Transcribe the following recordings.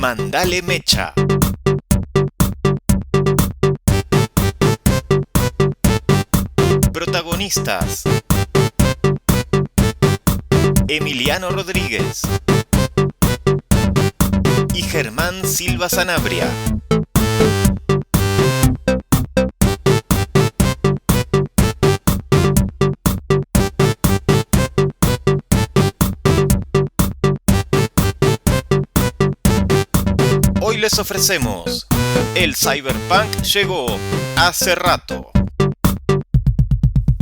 Mandale Mecha. Protagonistas: Emiliano Rodríguez y Germán Silva Sanabria. Hoy les ofrecemos: el Cyberpunk llegó hace rato.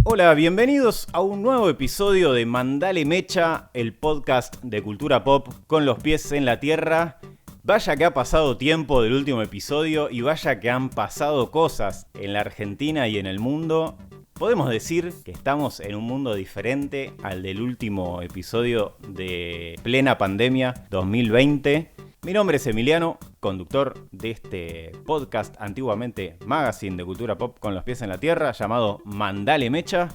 Hola, bienvenidos a un nuevo episodio de Mandale Mecha, el podcast de cultura pop con los pies en la tierra. Vaya que ha pasado tiempo del último episodio y vaya que han pasado cosas en la Argentina y en el mundo. Podemos decir que estamos en un mundo diferente al del último episodio de plena pandemia 2020. Mi nombre es Emiliano, conductor de este podcast, antiguamente magazine de cultura pop con los pies en la tierra, llamado Mandale Mecha.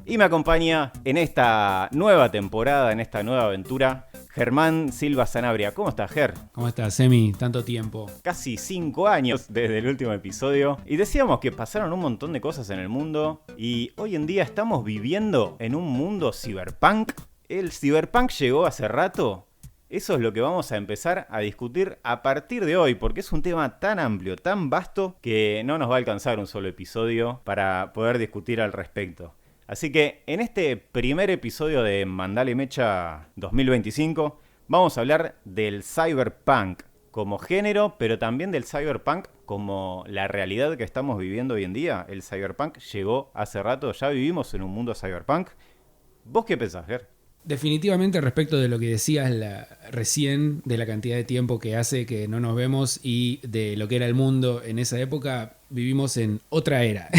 Y me acompaña en esta nueva temporada, en esta nueva aventura, Germán Silva Sanabria. ¿Cómo estás, Ger? ¿Cómo estás, Emi? Tanto tiempo. Casi 5 años desde el último episodio. Y decíamos que pasaron un montón de cosas en el mundo. Y hoy en día estamos viviendo en un mundo cyberpunk. ¿El cyberpunk llegó hace rato? Eso es lo que vamos a empezar a discutir a partir de hoy, porque es un tema tan amplio, tan vasto, que no nos va a alcanzar un solo episodio para poder discutir al respecto. Así que en este primer episodio de Mandale Mecha 2025 vamos a hablar del cyberpunk como género, pero también del cyberpunk como la realidad que estamos viviendo hoy en día. El cyberpunk llegó hace rato, ya vivimos en un mundo cyberpunk. ¿Vos qué pensás, Ger? Definitivamente, respecto de lo que decías recién, de la cantidad de tiempo que hace que no nos vemos y de lo que era el mundo en esa época, vivimos en otra era.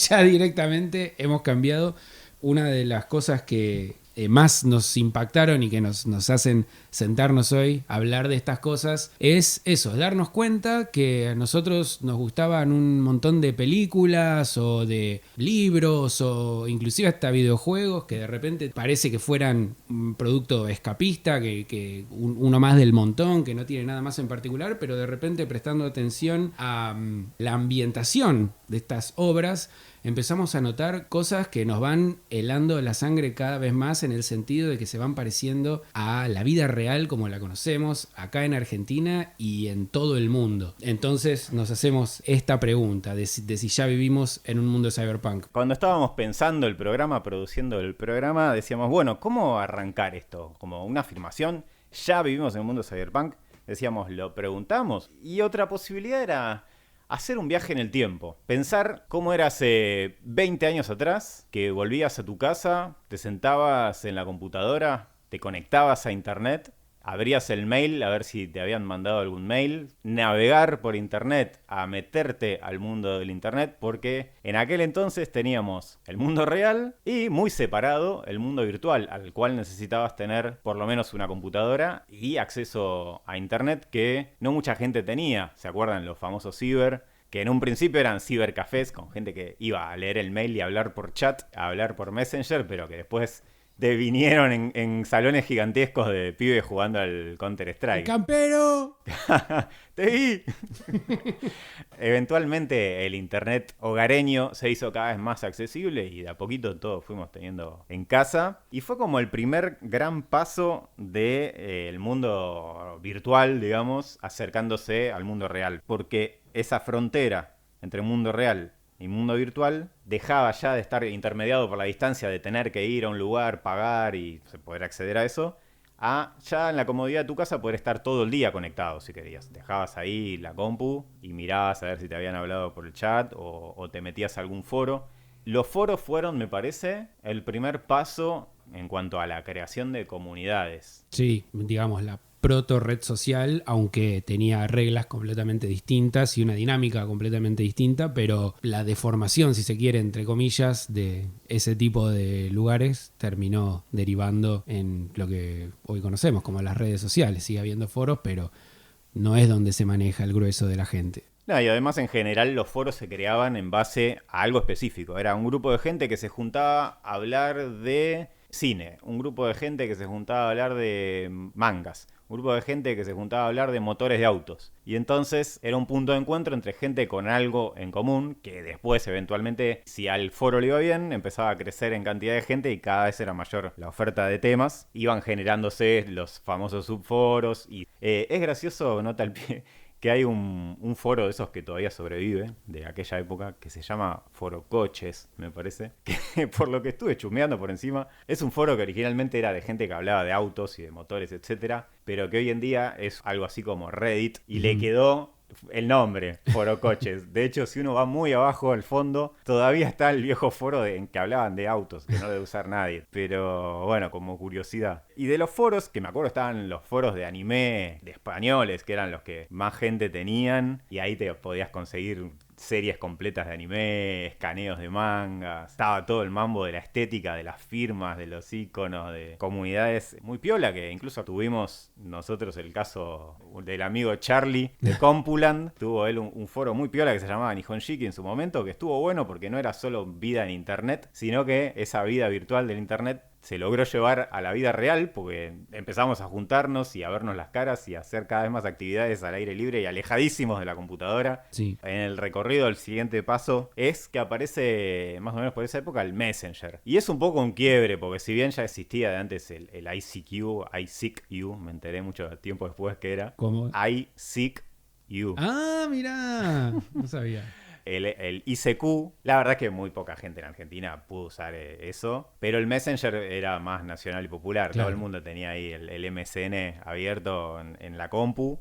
Ya directamente hemos cambiado. Una de las cosas que más nos impactaron y que nos hacen sentarnos hoy a hablar de estas cosas es eso, darnos cuenta que a nosotros nos gustaban un montón de películas o de libros o inclusive hasta videojuegos que de repente parece que fueran un producto escapista, que uno más del montón, que no tiene nada más en particular, pero de repente prestando atención a la ambientación de estas obras, empezamos a notar cosas que nos van helando la sangre cada vez más, en el sentido de que se van pareciendo a la vida real como la conocemos acá en Argentina y en todo el mundo. Entonces nos hacemos esta pregunta de si ya vivimos en un mundo cyberpunk. Cuando estábamos pensando el programa, produciendo el programa, decíamos, bueno, ¿cómo arrancar esto? Como una afirmación, ¿ya vivimos en un mundo cyberpunk? Decíamos, lo preguntamos. Y otra posibilidad era hacer un viaje en el tiempo. Pensar cómo era hace 20 años atrás, que volvías a tu casa, te sentabas en la computadora, te conectabas a internet, abrías el mail a ver si te habían mandado algún mail, navegar por internet, a meterte al mundo del internet, porque en aquel entonces teníamos el mundo real y muy separado el mundo virtual, al cual necesitabas tener por lo menos una computadora y acceso a internet que no mucha gente tenía. ¿Se acuerdan los famosos ciber? Que en un principio eran cibercafés con gente que iba a leer el mail y a hablar por chat, a hablar por Messenger, pero que después vinieron en salones gigantescos de pibes jugando al Counter-Strike. ¡El campero! ¡Te vi! Eventualmente el internet hogareño se hizo cada vez más accesible y de a poquito todos fuimos teniendo en casa. Y fue como el primer gran paso del mundo virtual, digamos, acercándose al mundo real. Porque esa frontera entre mundo real y mundo virtual dejaba ya de estar intermediado por la distancia de tener que ir a un lugar, pagar y poder acceder a eso, a ya en la comodidad de tu casa poder estar todo el día conectado si querías. Dejabas ahí la compu y mirabas a ver si te habían hablado por el chat o te metías a algún foro. Los foros fueron, me parece, el primer paso en cuanto a la creación de comunidades. Sí, digamos, la proto red social, aunque tenía reglas completamente distintas y una dinámica completamente distinta, pero la deformación, si se quiere, entre comillas, de ese tipo de lugares terminó derivando en lo que hoy conocemos como las redes sociales. Sigue habiendo foros, pero no es donde se maneja el grueso de la gente. No, y además en general los foros se creaban en base a algo específico. Era un grupo de gente que se juntaba a hablar de cine, un grupo de gente que se juntaba a hablar de mangas, un grupo de gente que se juntaba a hablar de motores de autos. Y entonces era un punto de encuentro entre gente con algo en común, que después eventualmente, si al foro le iba bien, empezaba a crecer en cantidad de gente y cada vez era mayor la oferta de temas. Iban generándose los famosos subforos y es gracioso, nota al pie, que hay un foro de esos que todavía sobrevive, de aquella época, que se llama Foro Coches, me parece, que por lo que estuve chumeando por encima, es un foro que originalmente era de gente que hablaba de autos y de motores, etcétera, pero que hoy en día es algo así como Reddit, y le quedó el nombre, Foro Coches. De hecho, si uno va muy abajo al fondo, todavía está el viejo foro en que hablaban de autos, que no debe usar nadie. Pero bueno, como curiosidad. Y de los foros, que me acuerdo estaban los foros de anime de españoles, que eran los que más gente tenían, y ahí te podías conseguir series completas de anime, escaneos de mangas, estaba todo el mambo de la estética, de las firmas, de los iconos, de comunidades muy piola, que incluso tuvimos nosotros el caso del amigo Charlie de Compuland, tuvo él un foro muy piola que se llamaba Nihonshiki en su momento, que estuvo bueno porque no era solo vida en internet, sino que esa vida virtual del internet se logró llevar a la vida real porque empezamos a juntarnos y a vernos las caras y a hacer cada vez más actividades al aire libre y alejadísimos de la computadora. Sí. En el recorrido, el siguiente paso es que aparece más o menos por esa época el Messenger. Y es un poco un quiebre porque si bien ya existía de antes el ICQ, me enteré mucho tiempo después que era. ¿Cómo? ICQ. Ah, mirá, no sabía. El ICQ, la verdad es que muy poca gente en Argentina pudo usar eso, pero el Messenger era más nacional y popular. Claro. Todo el mundo tenía ahí el MSN abierto en la compu.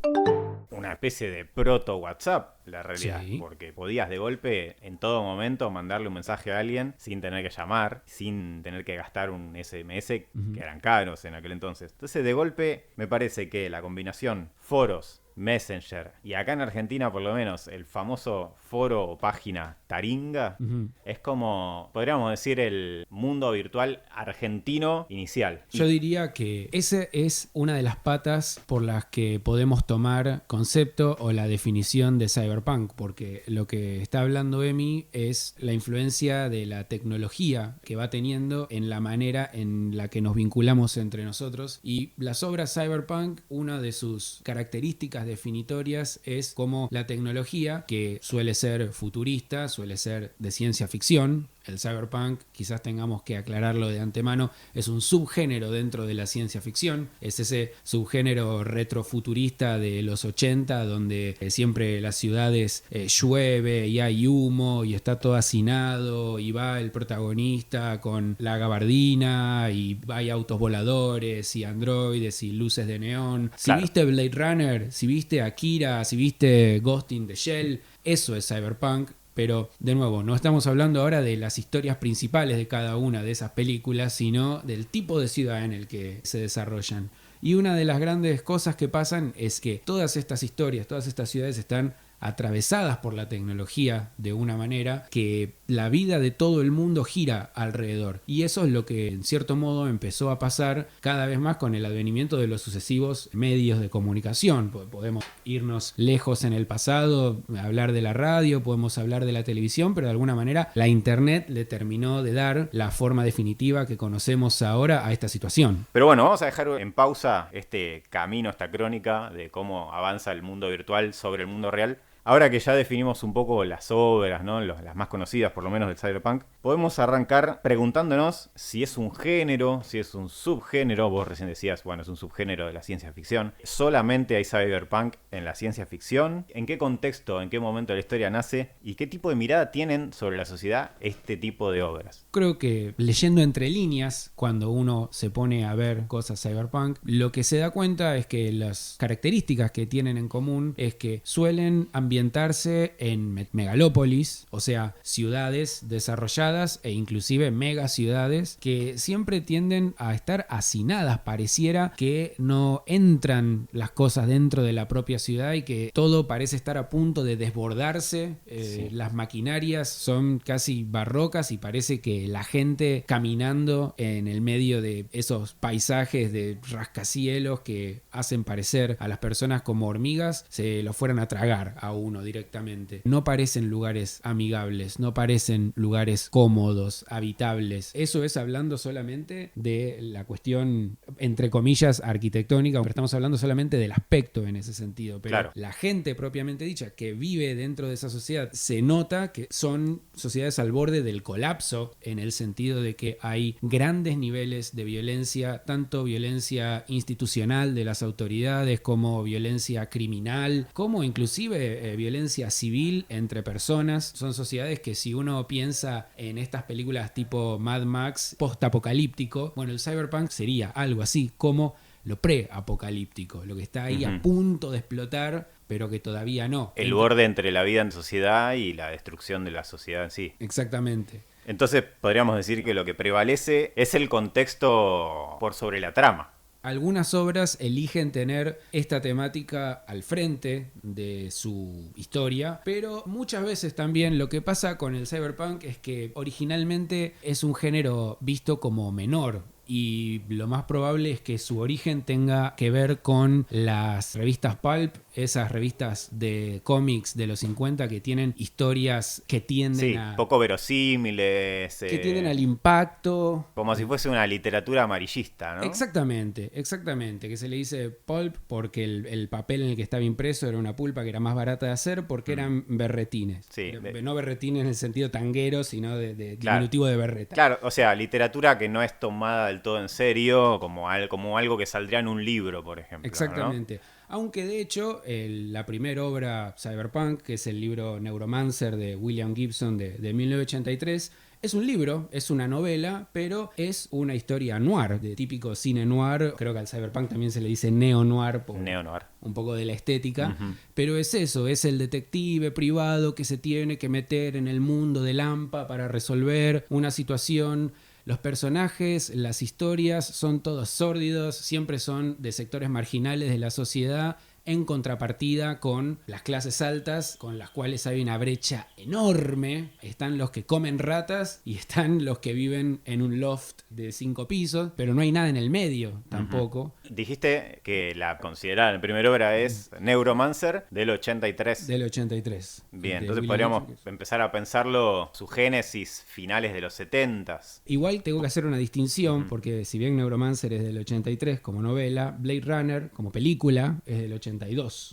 Una especie de proto WhatsApp, la realidad, Sí. porque podías de golpe en todo momento mandarle un mensaje a alguien sin tener que llamar, sin tener que gastar un SMS, que eran caros en aquel entonces. Entonces de golpe me parece que la combinación foros, Messenger y acá en Argentina por lo menos el famoso foro o página Taringa es como, podríamos decir, el mundo virtual argentino inicial. Yo diría que esa es una de las patas por las que podemos tomar concepto o la definición de cyberpunk, porque lo que está hablando Emi es la influencia de la tecnología que va teniendo en la manera en la que nos vinculamos entre nosotros, y las obras cyberpunk, una de sus características definitorias es como la tecnología, que suele ser futurista, suele ser de ciencia ficción. El cyberpunk, quizás tengamos que aclararlo de antemano, es un subgénero dentro de la ciencia ficción. Es ese subgénero retrofuturista de los 80, donde siempre las ciudades llueve y hay humo y está todo hacinado y va el protagonista con la gabardina y hay autos voladores y androides y luces de neón. Si Claro. viste Blade Runner, si viste Akira, si viste Ghost in the Shell, eso es cyberpunk. Pero, de nuevo, no estamos hablando ahora de las historias principales de cada una de esas películas, sino del tipo de ciudad en el que se desarrollan. Y una de las grandes cosas que pasan es que todas estas historias, todas estas ciudades están atravesadas por la tecnología de una manera que la vida de todo el mundo gira alrededor. Y eso es lo que en cierto modo empezó a pasar cada vez más con el advenimiento de los sucesivos medios de comunicación. Podemos irnos lejos en el pasado, hablar de la radio, podemos hablar de la televisión, pero de alguna manera la internet le terminó de dar la forma definitiva que conocemos ahora a esta situación. Pero bueno, vamos a dejar en pausa este camino, esta crónica de cómo avanza el mundo virtual sobre el mundo real. Ahora que ya definimos un poco las obras, ¿no? Las más conocidas por lo menos del cyberpunk, podemos arrancar preguntándonos si es un género, si es un subgénero. Vos recién decías, bueno, es un subgénero de la ciencia ficción. ¿Solamente hay cyberpunk en la ciencia ficción? ¿En qué contexto, en qué momento de la historia nace? ¿Y qué tipo de mirada tienen sobre la sociedad este tipo de obras? Creo que leyendo entre líneas, cuando uno se pone a ver cosas cyberpunk, lo que se da cuenta es que las características que tienen en común es que suelen ambientarse en megalópolis, o sea, ciudades desarrolladas e inclusive megaciudades que siempre tienden a estar hacinadas. Pareciera que no entran las cosas dentro de la propia ciudad y que todo parece estar a punto de desbordarse. Sí. Las maquinarias son casi barrocas y parece que la gente caminando en el medio de esos paisajes de rascacielos que hacen parecer a las personas como hormigas se los fueran a tragar a uno directamente. No parecen lugares amigables, no parecen lugares cómodos, habitables. Eso es hablando solamente de la cuestión, entre comillas, arquitectónica, pero estamos hablando solamente del aspecto en ese sentido. Pero claro, la gente propiamente dicha que vive dentro de esa sociedad, se nota que son sociedades al borde del colapso, en el sentido de que hay grandes niveles de violencia, tanto violencia institucional de las autoridades como violencia criminal, como inclusive violencia civil entre personas. Son sociedades que, si uno piensa en estas películas tipo Mad Max post-apocalíptico, bueno, el cyberpunk sería algo así como lo pre-apocalíptico, lo que está ahí a punto de explotar, pero que todavía no. el borde entre la vida en sociedad y la destrucción de la sociedad en sí. Exactamente. Entonces podríamos decir que lo que prevalece es el contexto por sobre la trama. Algunas obras eligen tener esta temática al frente de su historia, pero muchas veces también lo que pasa con el cyberpunk es que originalmente es un género visto como menor. Y lo más probable es que su origen tenga que ver con las revistas pulp, esas revistas de cómics de los 50 que tienen historias que tienden poco verosímiles. Que tienden al impacto. Como si fuese una literatura amarillista, ¿no? Exactamente. Que se le dice pulp porque el papel en el que estaba impreso era una pulpa que era más barata de hacer, porque eran berretines. Sí, No berretines en el sentido tanguero, sino de claro, diminutivo de berreta. Claro, o sea, literatura que no es tomada del todo en serio, como algo que saldría en un libro, por ejemplo. Exactamente. ¿No? Aunque de hecho la primera obra cyberpunk, que es el libro Neuromancer de William Gibson de 1983, es un libro, es una novela, pero es una historia noir, de típico cine noir. Creo que al cyberpunk también se le dice neo-noir por un poco de la estética. Pero es eso, es el detective privado que se tiene que meter en el mundo de Lampa para resolver una situación. Los personajes, las historias son todos sórdidos, siempre son de sectores marginales de la sociedad, en contrapartida con las clases altas, con las cuales hay una brecha enorme. Están los que comen ratas y están los que viven en un loft de 5 pisos, pero no hay nada en el medio tampoco. Dijiste que la considerada primera obra es Neuromancer del 83. Del 83. Bien, entonces podríamos empezar a pensarlo, su génesis finales de los 70s. Igual tengo que hacer una distinción, porque si bien Neuromancer es del 83 como novela, Blade Runner como película es del 82.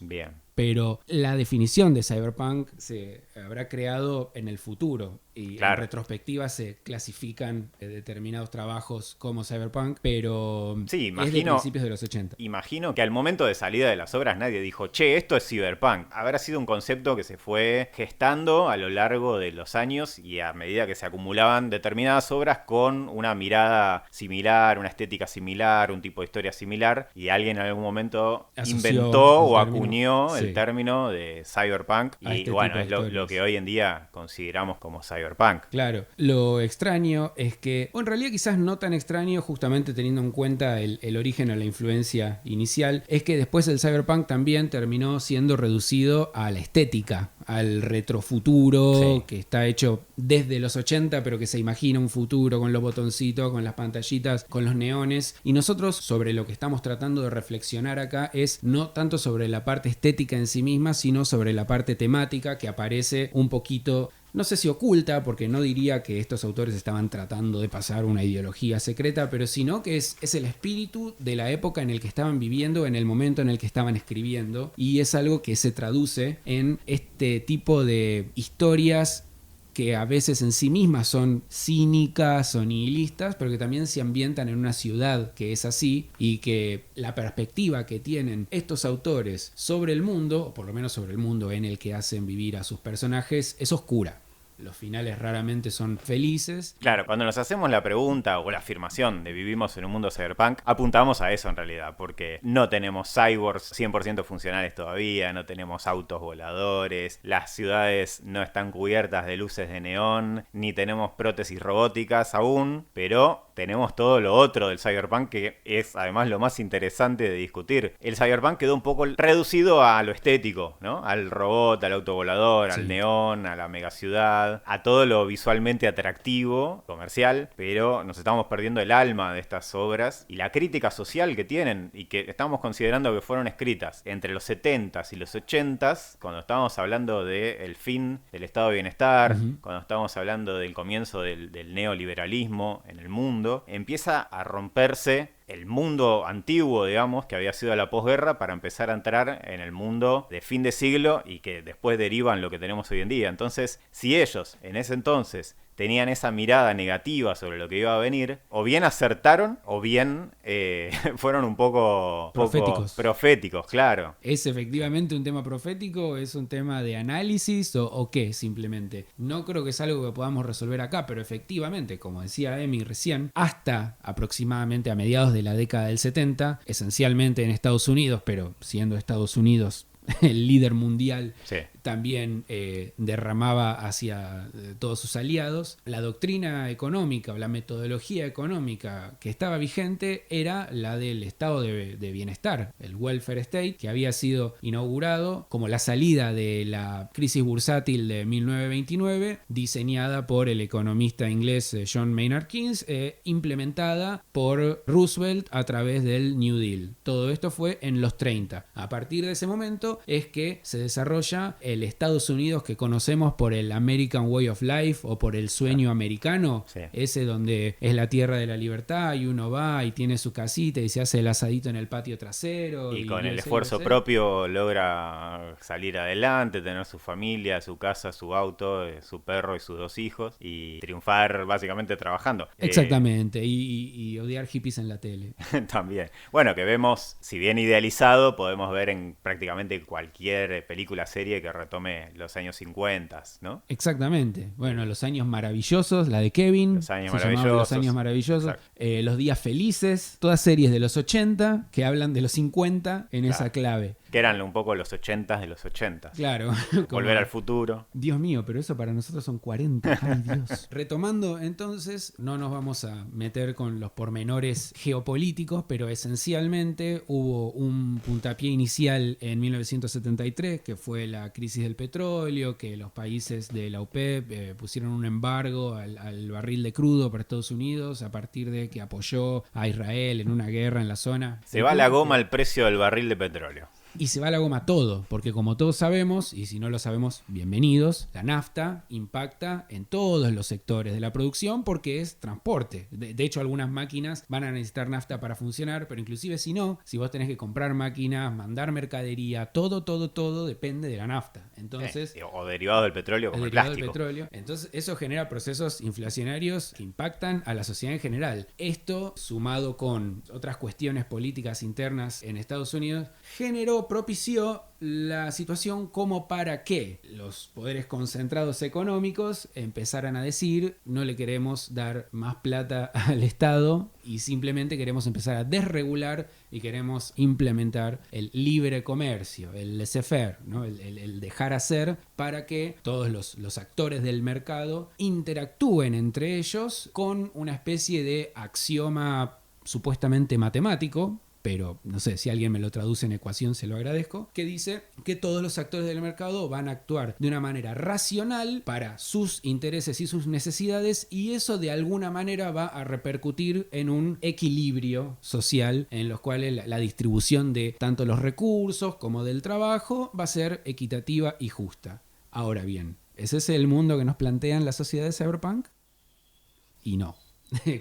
Bien. Pero la definición de cyberpunk se habrá creado en el futuro y en retrospectiva se clasifican determinados trabajos como cyberpunk, pero sí, es de principios de los 80. Imagino que al momento de salida de las obras nadie dijo, che, esto es cyberpunk. Habrá sido un concepto que se fue gestando a lo largo de los años y a medida que se acumulaban determinadas obras con una mirada similar, una estética similar, un tipo de historia similar, y alguien en algún momento inventó o acuñó el término de cyberpunk, y bueno, es lo que hoy en día consideramos como cyberpunk. Claro, lo extraño es que, o en realidad quizás no tan extraño, justamente teniendo en cuenta el origen o la influencia inicial, es que después el cyberpunk también terminó siendo reducido a la estética, al retrofuturo, que está hecho desde los 80, pero que se imagina un futuro con los botoncitos, con las pantallitas, con los neones. Y nosotros sobre lo que estamos tratando de reflexionar acá es no tanto sobre la parte estética en sí misma, sino sobre la parte temática que aparece un poquito, no sé si oculta, porque no diría que estos autores estaban tratando de pasar una ideología secreta, pero sino que es el espíritu de la época en el que estaban viviendo, en el momento en el que estaban escribiendo, y es algo que se traduce en este tipo de historias que a veces en sí mismas son cínicas, son nihilistas, pero que también se ambientan en una ciudad que es así, y que la perspectiva que tienen estos autores sobre el mundo, o por lo menos sobre el mundo en el que hacen vivir a sus personajes, es oscura. Los finales raramente son felices. Claro, cuando nos hacemos la pregunta o la afirmación de vivimos en un mundo cyberpunk, apuntamos a eso en realidad, porque no tenemos cyborgs 100% funcionales todavía, no tenemos autos voladores, las ciudades no están cubiertas de luces de neón, ni tenemos prótesis robóticas aún, pero tenemos todo lo otro del cyberpunk, que es además lo más interesante de discutir. El cyberpunk quedó un poco reducido a lo estético, ¿no? Al robot, al auto volador, al neón, a la megaciudad, velocidad, a todo lo visualmente atractivo, comercial, pero nos estamos perdiendo el alma de estas obras y la crítica social que tienen y que estamos considerando que fueron escritas entre los 70s y los 80s, cuando estábamos hablando del fin del estado de bienestar, cuando estábamos hablando del comienzo del neoliberalismo en el mundo, empieza a romperse el mundo antiguo, digamos, que había sido la posguerra, para empezar a entrar en el mundo de fin de siglo y que después deriva en lo que tenemos hoy en día. Entonces, si ellos en ese entonces tenían esa mirada negativa sobre lo que iba a venir, o bien acertaron, o bien fueron un poco proféticos, claro. ¿Es efectivamente un tema profético? ¿Es un tema de análisis? ¿O qué simplemente? No creo que es algo que podamos resolver acá, pero efectivamente, como decía Emi recién, hasta aproximadamente a mediados de la década del 70, esencialmente en Estados Unidos, pero siendo Estados Unidos el líder mundial, sí, también derramaba hacia todos sus aliados. La doctrina económica o la metodología económica que estaba vigente era la del estado de bienestar, el welfare state, que había sido inaugurado como la salida de la crisis bursátil de 1929, diseñada por el economista inglés John Maynard Keynes, implementada por Roosevelt a través del New Deal. Todo esto fue en los 30. A partir de ese momento es que se desarrolla el Estados Unidos que conocemos por el American Way of Life o por el sueño americano, sí, ese donde es la tierra de la libertad y uno va y tiene su casita y se hace el asadito en el patio trasero. Y con el esfuerzo propio logra salir adelante, tener su familia, su casa, su auto, su perro y sus 2 hijos y triunfar básicamente trabajando. Exactamente, y odiar hippies en la tele. También. Bueno, que vemos, si bien idealizado, podemos ver en prácticamente cualquier película, serie que retome los años 50, ¿no? Exactamente. Bueno, Los Años Maravillosos, la de Kevin. Los Años se Maravillosos. Los Años Maravillosos. Los Días Felices. Todas series de los 80 que hablan de los 50 en esa clave. Que eran un poco los 80 de los 80. Claro. Volver al futuro. Dios mío, pero eso para nosotros son 40. Ay, Dios. Retomando, entonces, no nos vamos a meter con los pormenores geopolíticos, pero esencialmente hubo un puntapié inicial en 1973, que fue la crisis del petróleo, que los países de la OPEP pusieron un embargo al barril de crudo para Estados Unidos a partir de que apoyó a Israel en una guerra en la zona. Se va a la goma el precio del barril de petróleo. Y se va a la goma todo, porque como todos sabemos, y si no lo sabemos, bienvenidos, la nafta impacta en todos los sectores de la producción porque es transporte. De hecho, algunas máquinas van a necesitar nafta para funcionar, pero inclusive si no, si vos tenés que comprar máquinas, mandar mercadería, todo depende de la nafta. Entonces, o derivado del petróleo, como el plástico. Entonces, eso genera procesos inflacionarios que impactan a la sociedad en general. Esto, sumado con otras cuestiones políticas internas en Estados Unidos, propició la situación como para que los poderes concentrados económicos empezaran a decir: no le queremos dar más plata al Estado y simplemente queremos empezar a desregular y queremos implementar el libre comercio, el laissez-faire, ¿no? el dejar hacer, para que todos los actores del mercado interactúen entre ellos con una especie de axioma supuestamente matemático, pero no sé, si alguien me lo traduce en ecuación se lo agradezco, que dice que todos los actores del mercado van a actuar de una manera racional para sus intereses y sus necesidades, y eso de alguna manera va a repercutir en un equilibrio social en los cuales la distribución de tanto los recursos como del trabajo va a ser equitativa y justa. Ahora bien, ¿es ese el mundo que nos plantean las sociedades cyberpunk? Y no.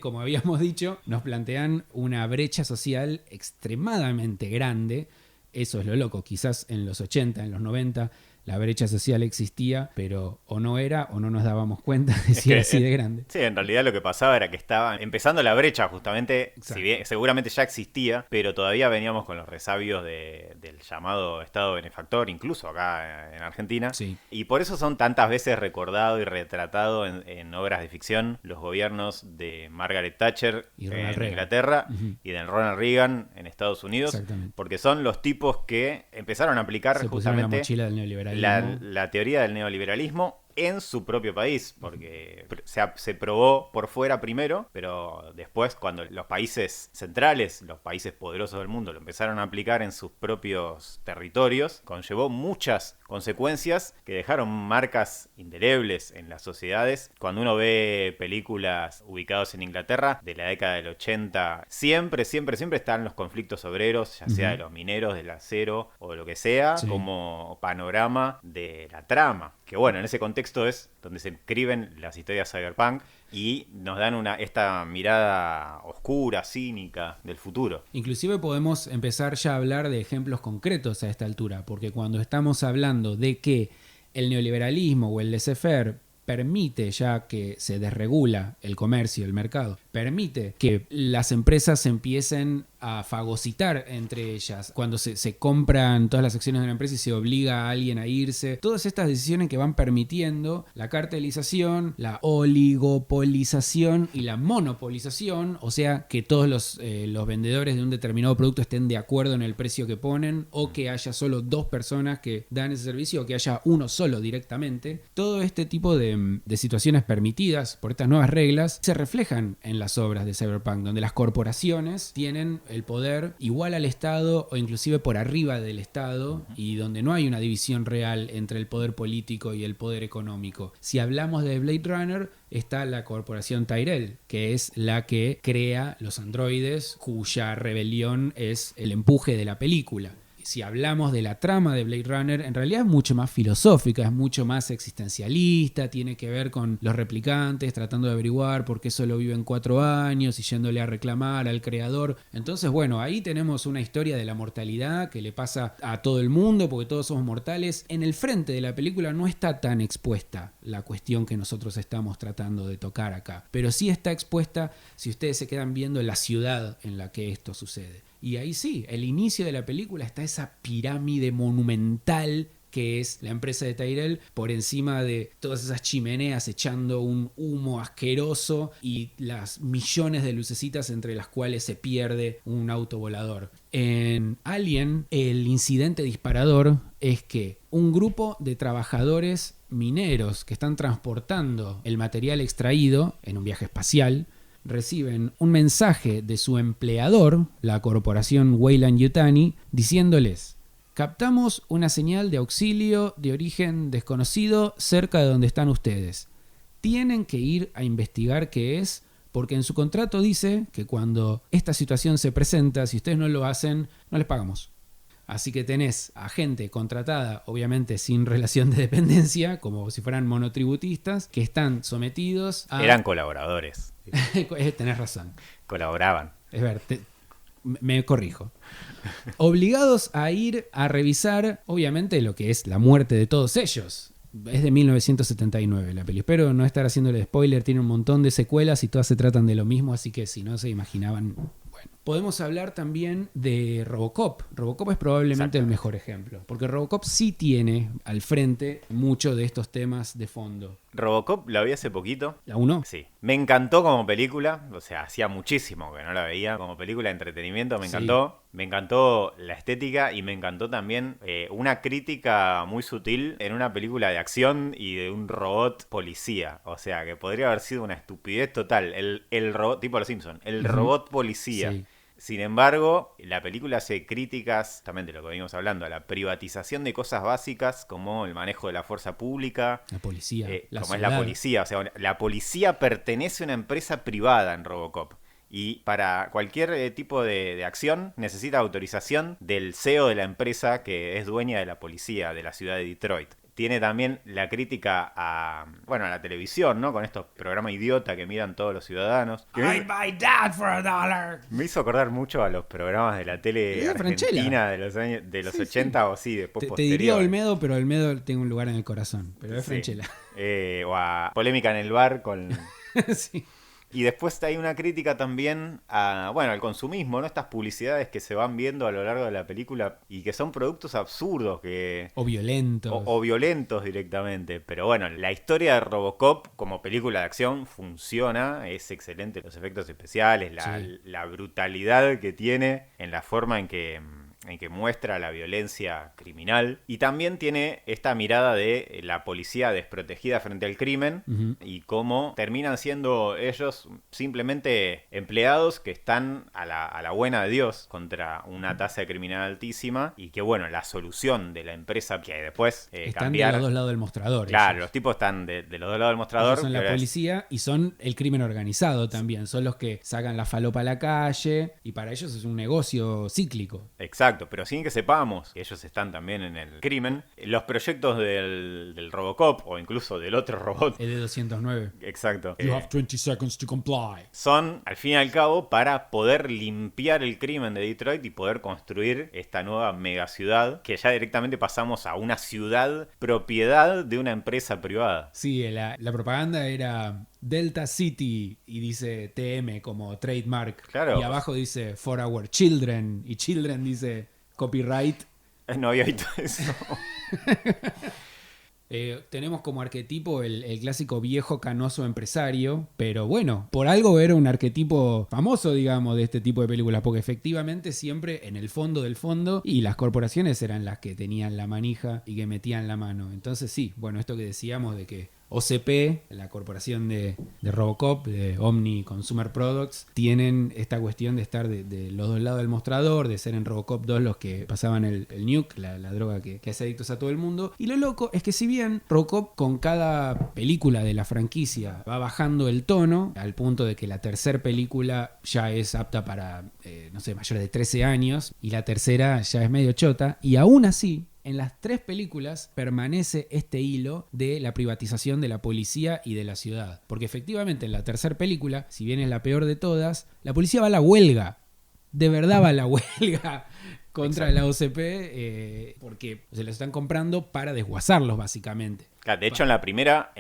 Como habíamos dicho, nos plantean una brecha social extremadamente grande. Eso es lo loco. Quizás en los 80, en los 90, la brecha social existía, pero o no era o no nos dábamos cuenta de si era así de grande. Sí, en realidad lo que pasaba era que estaba empezando la brecha justamente. Exacto. Si bien seguramente ya existía, pero todavía veníamos con los resabios del llamado Estado benefactor, incluso acá en Argentina. Sí. Y por eso son tantas veces recordado y retratado en obras de ficción los gobiernos de Margaret Thatcher Y en Ronald Reagan. Inglaterra Uh-huh. y de Ronald Reagan en Estados Unidos. Exactamente. Porque son los tipos que empezaron a aplicar Se pusieron la justamente mochila del neoliberalismo. la teoría del neoliberalismo en su propio país, porque se probó por fuera primero, pero después cuando los países centrales, los países poderosos del mundo, lo empezaron a aplicar en sus propios territorios, conllevó muchas consecuencias que dejaron marcas indelebles en las sociedades. Cuando uno ve películas ubicadas en Inglaterra de la década del 80, siempre están los conflictos obreros, ya sea de los mineros, del acero o de lo que sea, como panorama de la trama. Que bueno, en ese contexto es donde se escriben las historias cyberpunk y nos dan esta mirada oscura, cínica del futuro. Inclusive podemos empezar ya a hablar de ejemplos concretos a esta altura, porque cuando estamos hablando de que el neoliberalismo o el laissez-faire permite ya que se desregula el comercio, el mercado, permite que las empresas empiecen a fagocitar entre ellas, cuando se compran todas las acciones de una empresa y se obliga a alguien a irse, todas estas decisiones que van permitiendo la cartelización, la oligopolización y la monopolización, o sea que todos los vendedores de un determinado producto estén de acuerdo en el precio que ponen, o que haya solo dos personas que dan ese servicio, o que haya uno solo directamente. Todo este tipo de situaciones permitidas por estas nuevas reglas se reflejan en las obras de Cyberpunk, donde las corporaciones tienen el poder igual al Estado o inclusive por arriba del Estado, y donde no hay una división real entre el poder político y el poder económico. Si hablamos de Blade Runner, está la corporación Tyrell, que es la que crea los androides, cuya rebelión es el empuje de la película. Si hablamos de la trama de Blade Runner, en realidad es mucho más filosófica, es mucho más existencialista, tiene que ver con los replicantes tratando de averiguar por qué solo viven 4 años y yéndole a reclamar al creador. Entonces, bueno, ahí tenemos una historia de la mortalidad que le pasa a todo el mundo, porque todos somos mortales. En el frente de la película no está tan expuesta la cuestión que nosotros estamos tratando de tocar acá, pero sí está expuesta si ustedes se quedan viendo la ciudad en la que esto sucede. Y ahí sí, el inicio de la película está esa pirámide monumental que es la empresa de Tyrell, por encima de todas esas chimeneas echando un humo asqueroso y las millones de lucecitas entre las cuales se pierde un auto volador. En Alien, el incidente disparador es que un grupo de trabajadores mineros que están transportando el material extraído en un viaje espacial reciben un mensaje de su empleador, la corporación Weyland-Yutani, diciéndoles: captamos una señal de auxilio de origen desconocido cerca de donde están ustedes. Tienen que ir a investigar qué es, porque en su contrato dice que cuando esta situación se presenta, si ustedes no lo hacen, no les pagamos. Así que tenés a gente contratada, obviamente sin relación de dependencia, como si fueran monotributistas, que están sometidos a... Eran colaboradores. Tenés razón. Colaboraban. Es ver, me corrijo. Obligados a ir a revisar, obviamente, lo que es la muerte de todos ellos. Es de 1979 la peli. Espero no estar haciéndole spoiler, tiene un montón de secuelas y todas se tratan de lo mismo, así que si no se imaginaban... Bueno. Podemos hablar también de Robocop. Robocop es probablemente el mejor ejemplo, porque Robocop sí tiene al frente mucho de estos temas de fondo. Robocop la vi hace poquito. ¿La 1? Sí. Me encantó como película, o sea, hacía muchísimo que no la veía como película de entretenimiento, me encantó. Sí. Me encantó la estética y me encantó también una crítica muy sutil en una película de acción y de un robot policía. O sea, que podría haber sido una estupidez total. El robot, tipo Los Simpsons, el robot policía. Sí. Sin embargo, la película hace críticas, también de lo que venimos hablando, a la privatización de cosas básicas como el manejo de la fuerza pública. La policía. Como es la policía. O sea, la policía pertenece a una empresa privada en Robocop. Y para cualquier tipo de acción necesita autorización del CEO de la empresa que es dueña de la policía de la ciudad de Detroit. Tiene también la crítica a la televisión, ¿no? Con estos programas idiota que miran todos los ciudadanos. I'd buy that for $1. Me hizo acordar mucho a los programas de la tele argentina de los 80 o sí, después posterior. Te diría Olmedo, pero Olmedo tiene un lugar en el corazón. Pero es Franchella. O a Polémica en el bar con... Sí. Y después hay una crítica también al consumismo, ¿no? Estas publicidades que se van viendo a lo largo de la película y que son productos absurdos o violentos. O violentos directamente. Pero bueno, la historia de Robocop como película de acción funciona, es excelente. Los efectos especiales, la brutalidad que tiene en la forma en que en que muestra la violencia criminal. Y también tiene esta mirada de la policía desprotegida frente al crimen y cómo terminan siendo ellos simplemente empleados que están a la buena de Dios contra una tasa de criminal altísima y que bueno, la solución de la empresa que después están cambiar... de los dos lados del mostrador. Claro, ellos. los tipos están de los dos lados del mostrador. Ellos son la policía y son el crimen organizado también. Son los que sacan la falopa a la calle y para ellos es un negocio cíclico. Exacto, pero sin que sepamos que ellos están también en el crimen. Los proyectos del Robocop o incluso del otro robot. El de 209. Exacto. You have 20 seconds to comply. Son, al fin y al cabo, para poder limpiar el crimen de Detroit y poder construir esta nueva megaciudad que ya directamente pasamos a una ciudad propiedad de una empresa privada. Sí, la propaganda era Delta City y dice TM como trademark. Claro. Y abajo dice For Our Children y Children dice copyright. No había visto eso. Tenemos como arquetipo el clásico viejo canoso empresario, pero bueno, por algo era un arquetipo famoso, digamos, de este tipo de películas, porque efectivamente siempre en el fondo del fondo y las corporaciones eran las que tenían la manija y que metían la mano. Entonces sí, bueno, esto que decíamos de que OCP, la corporación de Robocop, de Omni Consumer Products, tienen esta cuestión de estar de los dos lados del mostrador, de ser en Robocop 2 los que pasaban el nuke, la droga que hace adictos a todo el mundo. Y lo loco es que si bien Robocop con cada película de la franquicia va bajando el tono, al punto de que la tercera película ya es apta para, no sé, mayores de 13 años, y la tercera ya es medio chota, y aún así... En las tres películas permanece este hilo de la privatización de la policía y de la ciudad. Porque efectivamente en la tercera película, si bien es la peor de todas, la policía va a la huelga. De verdad va a la huelga contra la OCP porque se los están comprando para desguazarlos básicamente. Claro, de hecho en la primera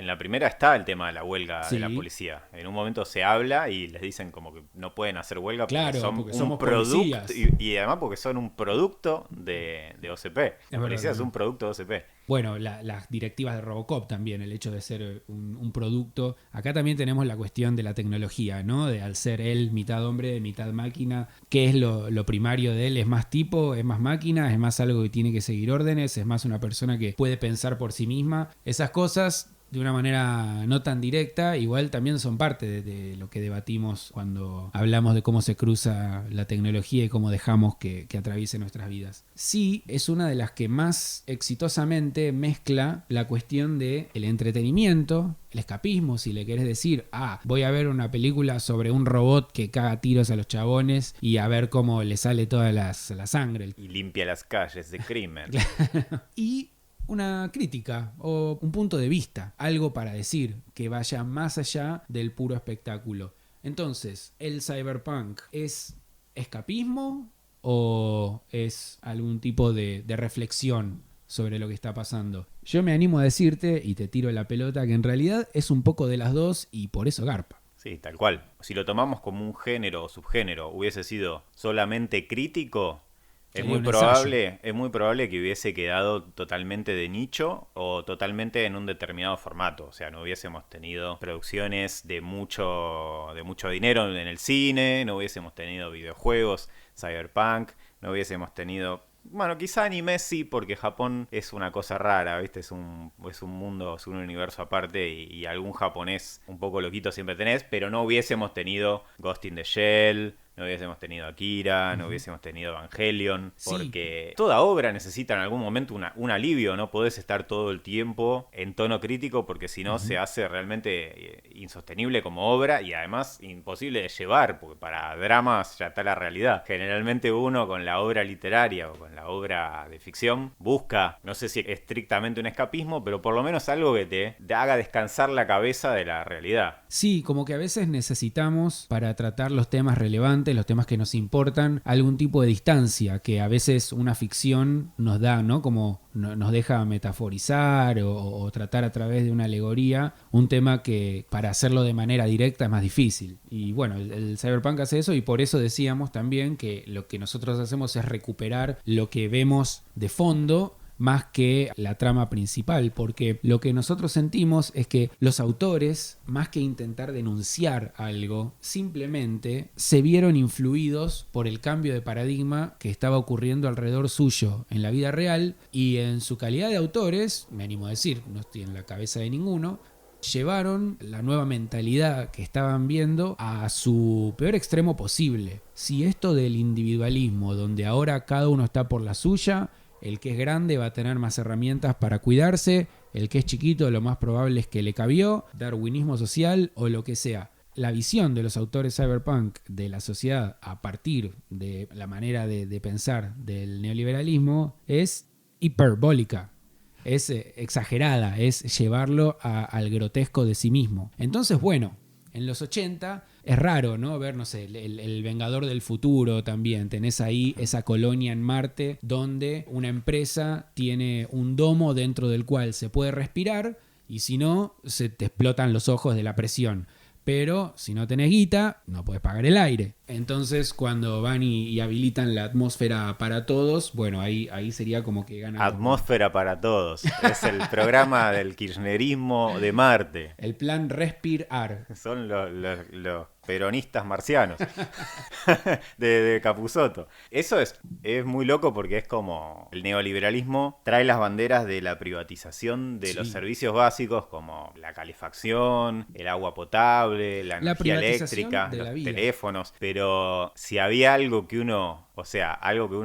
está el tema de la huelga Sí. de la policía. En un momento se habla y les dicen como que no pueden hacer huelga Claro, porque porque son un somos producto policías. y además porque son un producto de OCP. La policía verdad. es un producto de OCP. Bueno, las directivas de Robocop también, el hecho de ser un producto. Acá también tenemos la cuestión de la tecnología, ¿no? De al ser él mitad hombre, mitad máquina, ¿qué es lo primario de él? ¿Es más tipo? ¿Es más máquina? ¿Es más algo que tiene que seguir órdenes? ¿Es más una persona que puede pensar por sí misma? Esas cosas, de una manera no tan directa, igual también son parte de lo que debatimos cuando hablamos de cómo se cruza la tecnología y cómo dejamos que atraviese nuestras vidas. Sí, es una de las que más exitosamente mezcla la cuestión del entretenimiento, el escapismo, si le querés decir, voy a ver una película sobre un robot que caga tiros a los chabones y a ver cómo le sale toda la sangre. Y limpia las calles de crimen. Y una crítica o un punto de vista, algo para decir que vaya más allá del puro espectáculo. Entonces, ¿el cyberpunk es escapismo o es algún tipo de reflexión sobre lo que está pasando? Yo me animo a decirte, y te tiro la pelota, que en realidad es un poco de las dos y por eso garpa. Sí, tal cual. Si lo tomamos como un género o subgénero, hubiese sido solamente crítico... Es muy probable que hubiese quedado totalmente de nicho o totalmente en un determinado formato. O sea, no hubiésemos tenido producciones de mucho dinero en el cine, no hubiésemos tenido videojuegos, cyberpunk, no hubiésemos tenido... Bueno, quizá anime sí, porque Japón es una cosa rara, ¿viste? Es un mundo, es un universo aparte y algún japonés un poco loquito siempre tenés, pero no hubiésemos tenido Ghost in the Shell... No hubiésemos tenido Akira, no hubiésemos tenido Evangelion, porque toda obra necesita en algún momento un alivio, no podés estar todo el tiempo en tono crítico porque si no se hace realmente insostenible como obra y además imposible de llevar, porque para dramas ya está la realidad. Generalmente uno con la obra literaria o con la obra de ficción busca, no sé si estrictamente un escapismo, pero por lo menos algo que te haga descansar la cabeza de la realidad. Sí, como que a veces necesitamos para tratar los temas relevantes, los temas que nos importan, algún tipo de distancia que a veces una ficción nos da, ¿no? Como nos deja metaforizar o tratar a través de una alegoría un tema que para hacerlo de manera directa es más difícil. Y bueno, el cyberpunk hace eso y por eso decíamos también que lo que nosotros hacemos es recuperar lo que vemos de fondo más que la trama principal, porque lo que nosotros sentimos es que los autores, más que intentar denunciar algo, simplemente se vieron influidos por el cambio de paradigma que estaba ocurriendo alrededor suyo en la vida real, y en su calidad de autores, me animo a decir, no estoy en la cabeza de ninguno, llevaron la nueva mentalidad que estaban viendo a su peor extremo posible. Si esto del individualismo, donde ahora cada uno está por la suya, el que es grande va a tener más herramientas para cuidarse, el que es chiquito lo más probable es que le cabió, darwinismo social o lo que sea. La visión de los autores cyberpunk de la sociedad a partir de la manera de pensar del neoliberalismo es hiperbólica. Es exagerada, es llevarlo al grotesco de sí mismo. Entonces, bueno, en los 80 es raro, ¿no? Ver, no sé, el Vengador del Futuro también. Tenés ahí esa colonia en Marte donde una empresa tiene un domo dentro del cual se puede respirar y si no, se te explotan los ojos de la presión. Pero si no tenés guita, no podés pagar el aire. Entonces, cuando van y habilitan la atmósfera para todos, bueno, ahí sería como que ganan. Atmósfera para todos. Es el programa del kirchnerismo de Marte. El plan Respirar. Son los peronistas marcianos de Capusotto. Eso es muy loco porque es como el neoliberalismo trae las banderas de la privatización de los servicios básicos como la calefacción, el agua potable, la energía eléctrica, los teléfonos. Pero si había algo que uno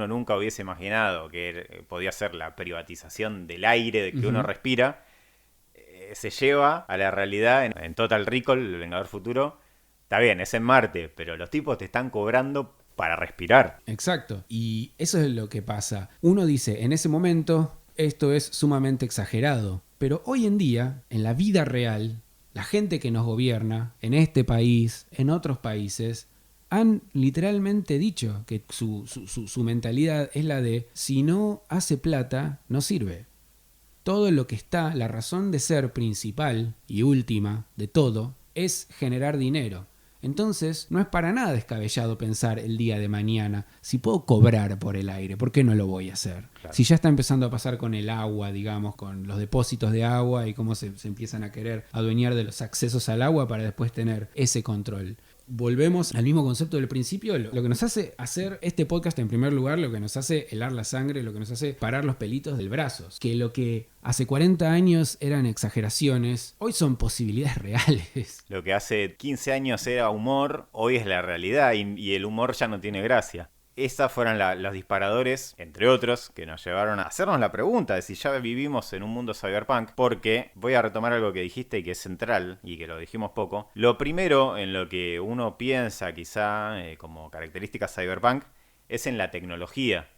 nunca hubiese imaginado, que podía ser la privatización del aire de que uno respira, se lleva a la realidad en Total Recall, el Vengador Futuro. Está bien, es en Marte, pero los tipos te están cobrando para respirar. Exacto. Y eso es lo que pasa. Uno dice, en ese momento, esto es sumamente exagerado. Pero hoy en día, en la vida real, la gente que nos gobierna, en este país, en otros países, han literalmente dicho que su mentalidad es la de, si no hace plata, no sirve. Todo lo que está, la razón de ser principal y última de todo, es generar dinero. Entonces, no es para nada descabellado pensar el día de mañana, si puedo cobrar por el aire, ¿por qué no lo voy a hacer? Claro. Si ya está empezando a pasar con el agua, digamos, con los depósitos de agua y cómo se empiezan a querer adueñar de los accesos al agua para después tener ese control. Volvemos al mismo concepto del principio. Lo que nos hace hacer este podcast en primer lugar, lo que nos hace helar la sangre, lo que nos hace parar los pelitos del brazo. Que lo que hace 40 años eran exageraciones, hoy son posibilidades reales. Lo que hace 15 años era humor, hoy es la realidad y el humor ya no tiene gracia. Esas fueron los disparadores, entre otros, que nos llevaron a hacernos la pregunta de si ya vivimos en un mundo cyberpunk, porque voy a retomar algo que dijiste y que es central, y que lo dijimos poco. Lo primero en lo que uno piensa quizá como característica cyberpunk es en la tecnología.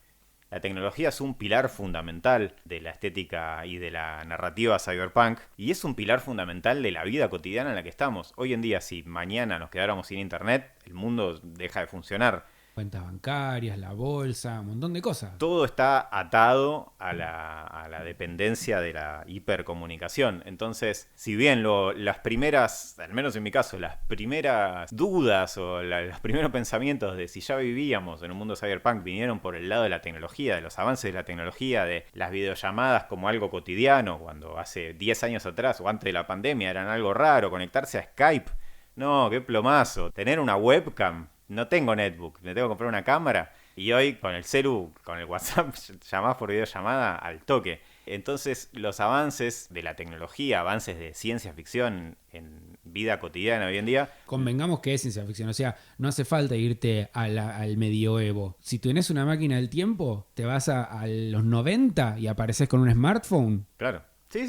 La tecnología es un pilar fundamental de la estética y de la narrativa cyberpunk, y es un pilar fundamental de la vida cotidiana en la que estamos. Hoy en día, si mañana nos quedáramos sin internet, el mundo deja de funcionar. Cuentas bancarias, la bolsa, un montón de cosas. Todo está atado a la dependencia de la hipercomunicación. Entonces, si bien las primeras, al menos en mi caso, las primeras dudas o los primeros pensamientos de si ya vivíamos en un mundo cyberpunk vinieron por el lado de la tecnología, de los avances de la tecnología, de las videollamadas como algo cotidiano, cuando hace 10 años atrás o antes de la pandemia eran algo raro, conectarse a Skype. No, qué plomazo. Tener una webcam. No tengo netbook, me tengo que comprar una cámara y hoy con el celu, con el WhatsApp, llamás por videollamada al toque. Entonces los avances de la tecnología, avances de ciencia ficción en vida cotidiana hoy en día... Convengamos que es ciencia ficción, o sea, no hace falta irte al medioevo. Si tenés una máquina del tiempo, te vas a los 90 y apareces con un smartphone. Claro. Sí.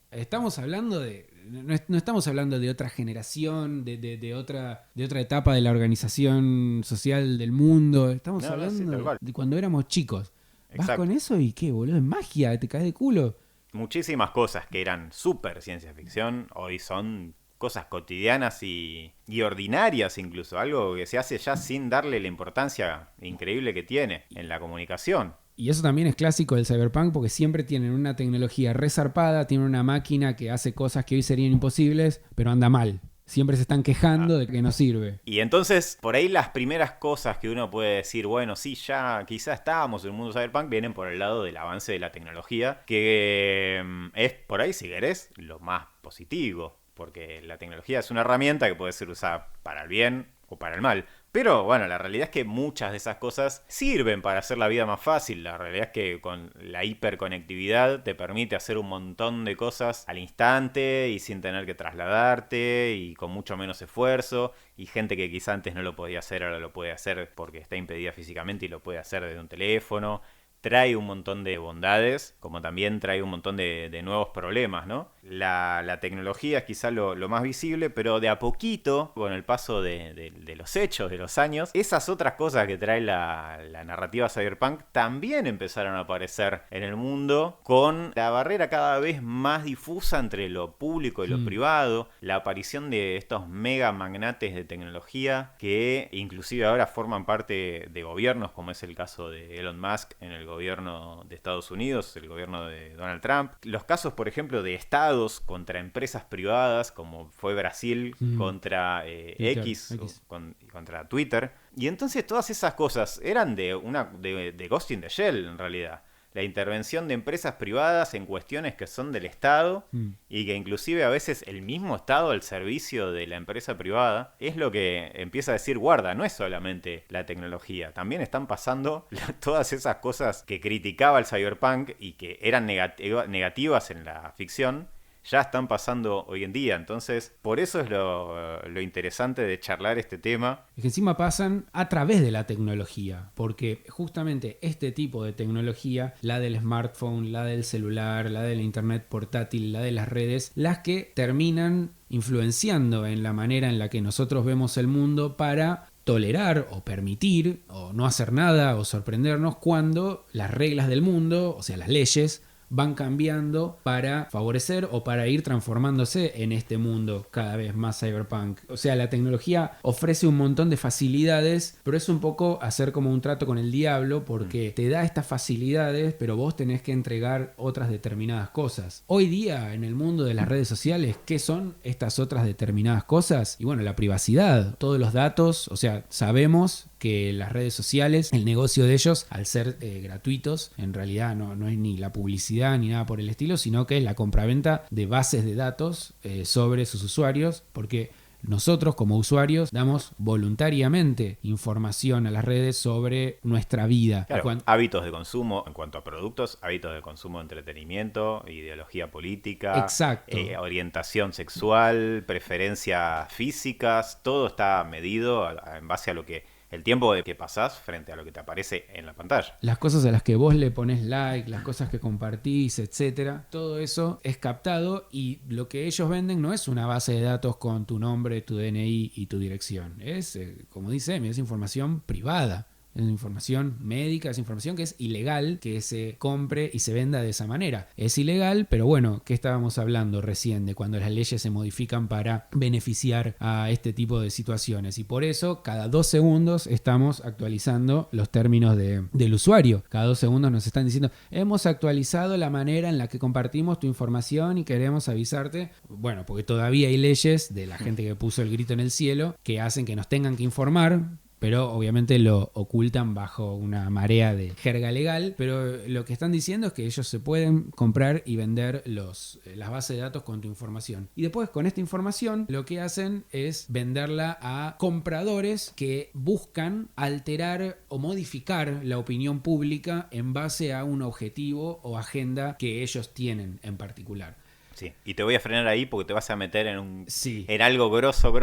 Estamos hablando de... No estamos hablando de otra generación, de otra etapa de la organización social del mundo. Estamos hablando de cuando éramos chicos. Vas con eso y qué, boludo, es magia, te caes de culo. Muchísimas cosas que eran súper ciencia ficción hoy son cosas cotidianas y ordinarias incluso. Algo que se hace ya sin darle la importancia increíble que tiene en la comunicación. Y eso también es clásico del cyberpunk porque siempre tienen una tecnología resarpada, tienen una máquina que hace cosas que hoy serían imposibles, pero anda mal. Siempre se están quejando de que no sirve. Y entonces, por ahí las primeras cosas que uno puede decir, bueno, sí, ya quizás estábamos en un mundo cyberpunk, vienen por el lado del avance de la tecnología, que es por ahí, si querés, lo más positivo. Porque la tecnología es una herramienta que puede ser usada para el bien o para el mal. Pero bueno, la realidad es que muchas de esas cosas sirven para hacer la vida más fácil. La realidad es que con la hiperconectividad te permite hacer un montón de cosas al instante y sin tener que trasladarte y con mucho menos esfuerzo. Y gente que quizá antes no lo podía hacer, ahora lo puede hacer porque está impedida físicamente y lo puede hacer desde un teléfono. Trae un montón de bondades, como también trae un montón de nuevos problemas, ¿no? La tecnología es quizá lo más visible, pero de a poquito, con el paso de los hechos, de los años, esas otras cosas que trae la narrativa cyberpunk también empezaron a aparecer en el mundo, con la barrera cada vez más difusa entre lo público y lo privado, la aparición de estos mega magnates de tecnología que inclusive ahora forman parte de gobiernos, como es el caso de Elon Musk en el gobierno de Estados Unidos, el gobierno de Donald Trump. Los casos, por ejemplo, de estados contra empresas privadas, como fue Brasil contra X. Contra Twitter. Y entonces todas esas cosas eran de Ghost in the Shell, en realidad. La intervención de empresas privadas en cuestiones que son del Estado y que inclusive a veces el mismo Estado al servicio de la empresa privada es lo que empieza a decir, guarda, no es solamente la tecnología, también están pasando todas esas cosas que criticaba el cyberpunk y que eran negativas en la ficción, ya están pasando hoy en día. Entonces, por eso es lo interesante de charlar este tema. Es que encima pasan a través de la tecnología, porque justamente este tipo de tecnología, la del smartphone, la del celular, la del internet portátil, la de las redes, las que terminan influenciando en la manera en la que nosotros vemos el mundo para tolerar o permitir o no hacer nada o sorprendernos cuando las reglas del mundo, o sea, las leyes, van cambiando para favorecer o para ir transformándose en este mundo cada vez más cyberpunk. O sea, la tecnología ofrece un montón de facilidades, pero es un poco hacer como un trato con el diablo porque te da estas facilidades, pero vos tenés que entregar otras determinadas cosas. Hoy día, en el mundo de las redes sociales, ¿qué son estas otras determinadas cosas? Y bueno, la privacidad, todos los datos, o sea, sabemos que las redes sociales, el negocio de ellos, al ser gratuitos, en realidad no es ni la publicidad ni nada por el estilo, sino que es la compraventa de bases de datos sobre sus usuarios, porque nosotros como usuarios damos voluntariamente información a las redes sobre nuestra vida. Claro, hábitos de consumo en cuanto a productos, hábitos de consumo de entretenimiento, ideología política, exacto, orientación sexual, preferencias físicas, todo está medido en base a lo que el tiempo que pasás frente a lo que te aparece en la pantalla. Las cosas a las que vos le pones like, las cosas que compartís, etcétera, todo eso es captado y lo que ellos venden no es una base de datos con tu nombre, tu DNI y tu dirección. Es, como dice Emi, es información privada. Es información médica, es información que es ilegal que se compre y se venda de esa manera. Es ilegal, pero bueno, ¿qué estábamos hablando recién de cuando las leyes se modifican para beneficiar a este tipo de situaciones? Y por eso, cada 2 segundos estamos actualizando los términos del usuario. Cada 2 segundos nos están diciendo, hemos actualizado la manera en la que compartimos tu información y queremos avisarte. Bueno, porque todavía hay leyes de la gente que puso el grito en el cielo que hacen que nos tengan que informar, pero obviamente lo ocultan bajo una marea de jerga legal. Pero lo que están diciendo es que ellos se pueden comprar y vender las bases de datos con tu información. Y después con esta información lo que hacen es venderla a compradores que buscan alterar o modificar la opinión pública en base a un objetivo o agenda que ellos tienen en particular. Sí, y te voy a frenar ahí porque te vas a meter en en algo grosso.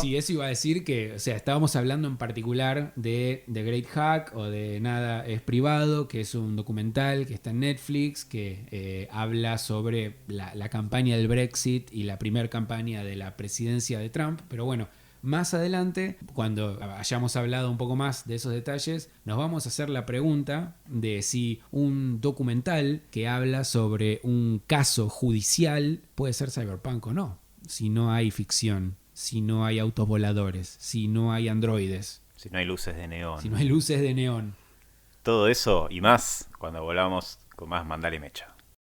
Sí, eso iba a decir que, o sea, estábamos hablando en particular de The Great Hack o de Nada es Privado, que es un documental que está en Netflix, que habla sobre la campaña del Brexit y la primera campaña de la presidencia de Trump, pero bueno, más adelante, cuando hayamos hablado un poco más de esos detalles, nos vamos a hacer la pregunta de si un documental que habla sobre un caso judicial puede ser cyberpunk o no. Si no hay ficción, si no hay autos voladores, si no hay androides. Si no hay luces de neón. Si no hay luces de neón. Todo eso y más cuando volvamos con más Mandale Mecha.